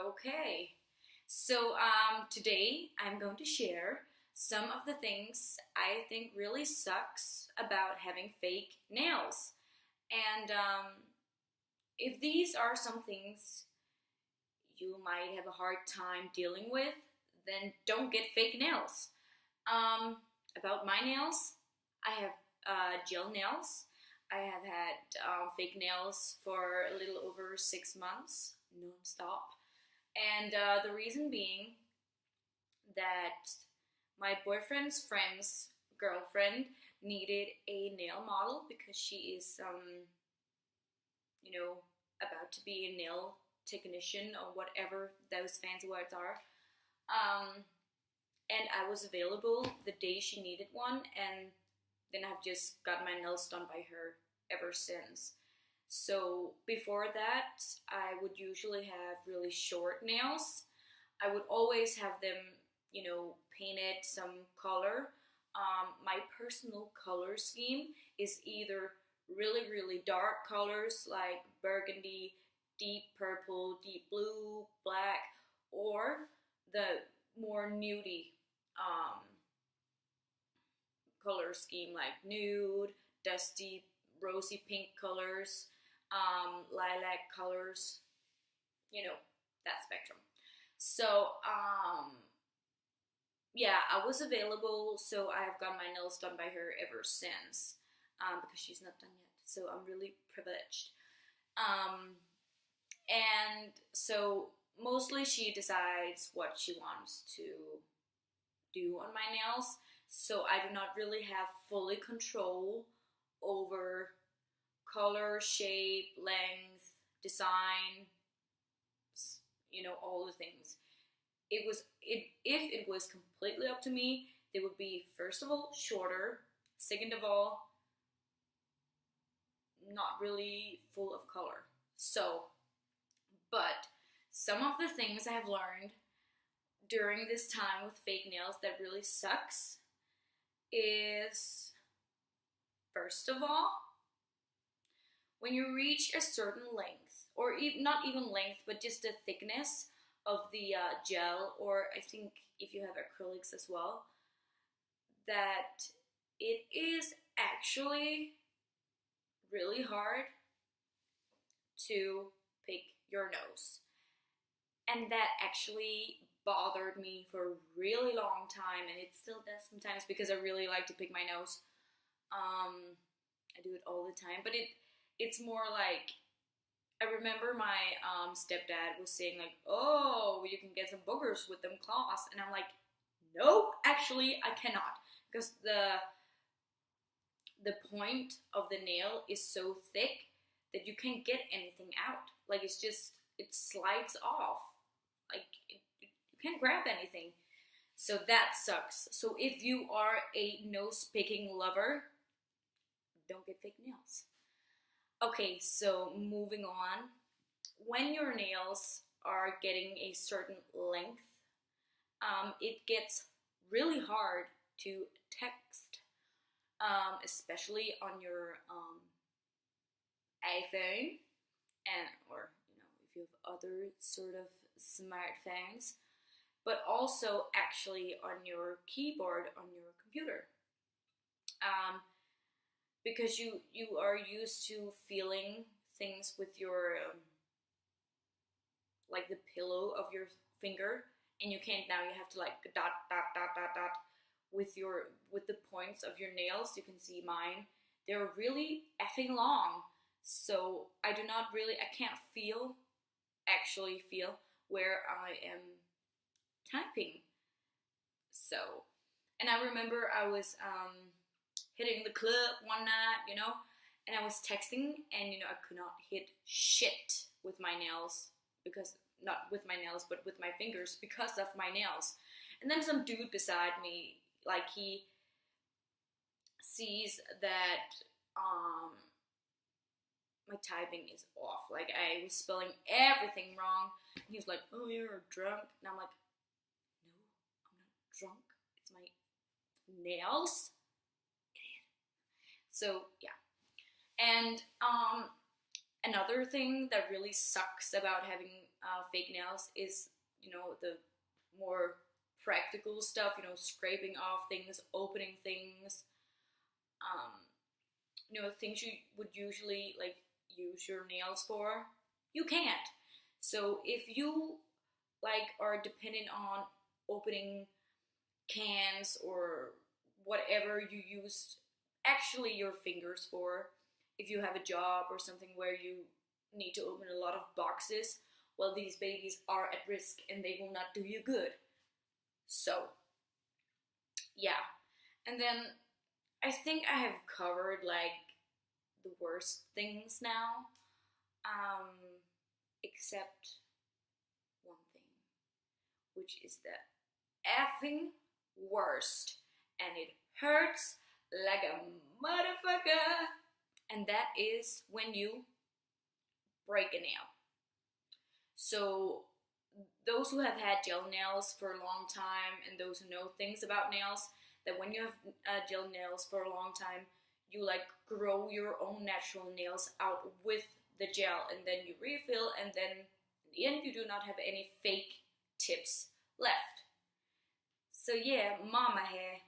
Okay, so today I'm going to share some of the things I think really sucks about having fake nails. And if these are some things you might have a hard time dealing with, then don't get fake nails. Um, about my nails, I have gel nails. I have had fake nails for a little over 6 months, non-stop. And the reason being that my boyfriend's friend's girlfriend needed a nail model because she is, you know, about to be a nail technician or whatever those fancy words are. Um, and I was available the day she needed one, and then I've just got my nails done by her ever since. So before that, I would usually have really short nails. I would always have them, painted some color. My personal color scheme is either really, really dark colors like burgundy, deep purple, deep blue, black, or the more nudie um, color scheme like nude, dusty, rosy pink colors, lilac colors, you know, that spectrum. So, yeah, I was available, so I have got my nails done by her ever since, because she's not done yet. So I'm really privileged. Um, and so mostly she decides what she wants to do on my nails, so I do not really have fully control over color, shape, length, design, all the things. If it was completely up to me, they would be, first of all, shorter, second of all, not really full of color. So, but some of the things I have learned during this time with fake nails that really sucks is, first of all, when you reach a certain length, or not even length, but just the thickness of the gel, or I think if you have acrylics as well, that it is actually really hard to pick your nose. And that actually bothered me for a really long time, and it still does sometimes because I really like to pick my nose. I do it all the time, but it's more like, I remember my stepdad was saying like, oh, you can get some boogers with them claws, and I'm like, no, actually I cannot, because the point of the nail is so thick that you can't get anything out. Like, it slides off. Like, you can't grab anything. So that sucks. So if you are a nose picking lover, don't get fake nails. Okay, so moving on. When your nails are getting a certain length, it gets really hard to text, especially on your iPhone, and or if you have other sort of smartphones, but also actually on your keyboard on your computer. Because you are used to feeling things with your like the pillow of your finger, and you can't now. You have to like dot dot dot dot dot with the points of your nails. You can see mine; they're really effing long. So I can't actually feel where I am typing. So, and I remember I was hitting the club one night, and I was texting, and I could not hit shit with my nails, because not with my nails, but with my fingers, because of my nails. And then some dude beside me, like, he sees that my typing is off. Like, I was spelling everything wrong. And he was like, "Oh, you're drunk," and I'm like, "No, I'm not drunk. It's my nails." So yeah, and Another thing that really sucks about having fake nails is, the more practical stuff, scraping off things, opening things, um, things you would usually like use your nails for, you can't. So if you like are dependent on opening cans or whatever you use actually your fingers for, if you have a job or something where you need to open a lot of boxes, well, these babies are at risk and they will not do you good. So, yeah. And then I think I have covered like the worst things now, um, except one thing, which is the effing worst, and it hurts like a motherfucker. And that is when you break a nail. So those who have had gel nails for a long time and those who know things about nails, that when you have gel nails for a long time, you like grow your own natural nails out with the gel, and then you refill, and then in the end you do not have any fake tips left. So yeah, mama hair.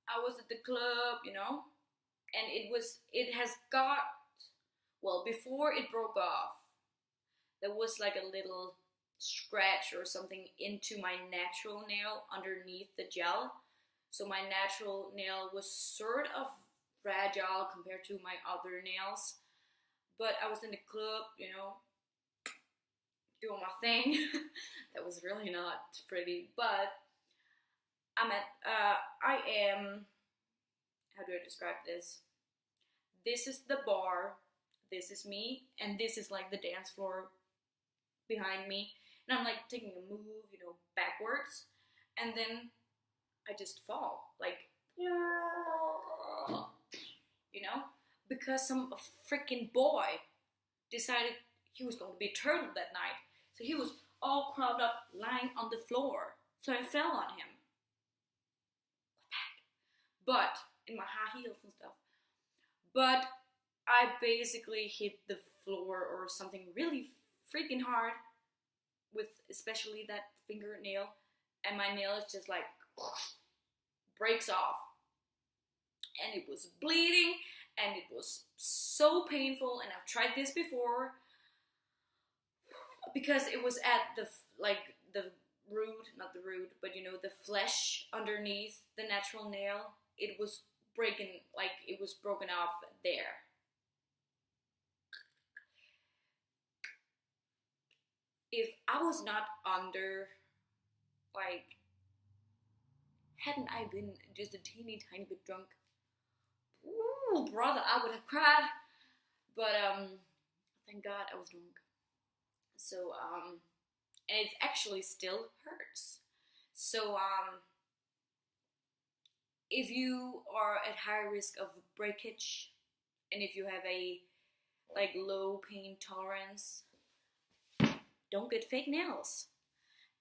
I was at the club, and it has got, well, before it broke off, there was like a little scratch or something into my natural nail underneath the gel. So my natural nail was sort of fragile compared to my other nails. But I was in the club, doing my thing. That was really not pretty, but I am, how do I describe this? This is the bar, this is me, and this is like the dance floor behind me. And I'm like taking a move, backwards, and then I just fall, like, because some freaking boy decided he was going to be a turtle that night. So he was all crawled up, lying on the floor. So I fell on him. But in my high heels and stuff. But I basically hit the floor or something really freaking hard with especially that fingernail, and my nail is just like breaks off, and it was bleeding, and it was so painful. And I've tried this before because it was at the root, not the root, but the flesh underneath the natural nail. It was breaking, like it was broken off there. If I was not under, like, hadn't I been just a teeny tiny bit drunk, ooh, brother, I would have cried. But thank God I was drunk. So and it actually still hurts. So if you are at high risk of breakage, and if you have a like low pain tolerance, don't get fake nails.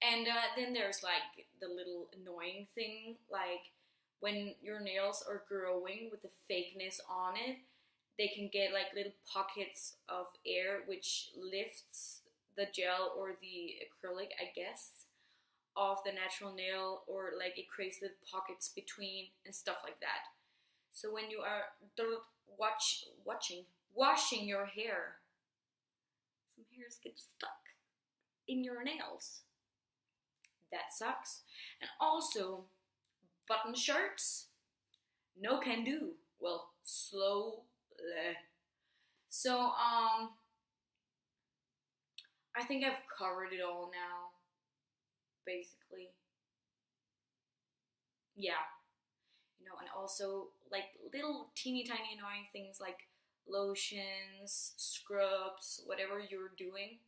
And then there's like the little annoying thing, like when your nails are growing with the fakeness on it, they can get like little pockets of air which lifts the gel or the acrylic, I guess, off the natural nail, or like it creates the pockets between and stuff like that. So when you are washing your hair, some hairs get stuck in your nails. That sucks. And also, button shirts, no can do. Well, slowly. So I think I've covered it all now, basically. Yeah. And also like little teeny tiny annoying things like lotions, scrubs, whatever you're doing.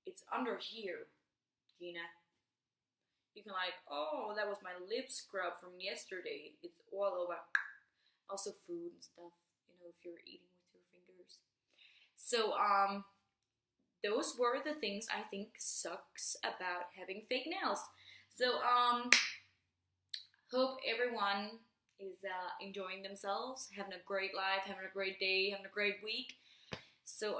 It's under here, Gina. You can like, oh, that was my lip scrub from yesterday. It's all over. Also food and stuff, if you're eating with your fingers. So, those were the things I think sucks about having fake nails. So, hope everyone is enjoying themselves, having a great life, having a great day, having a great week. So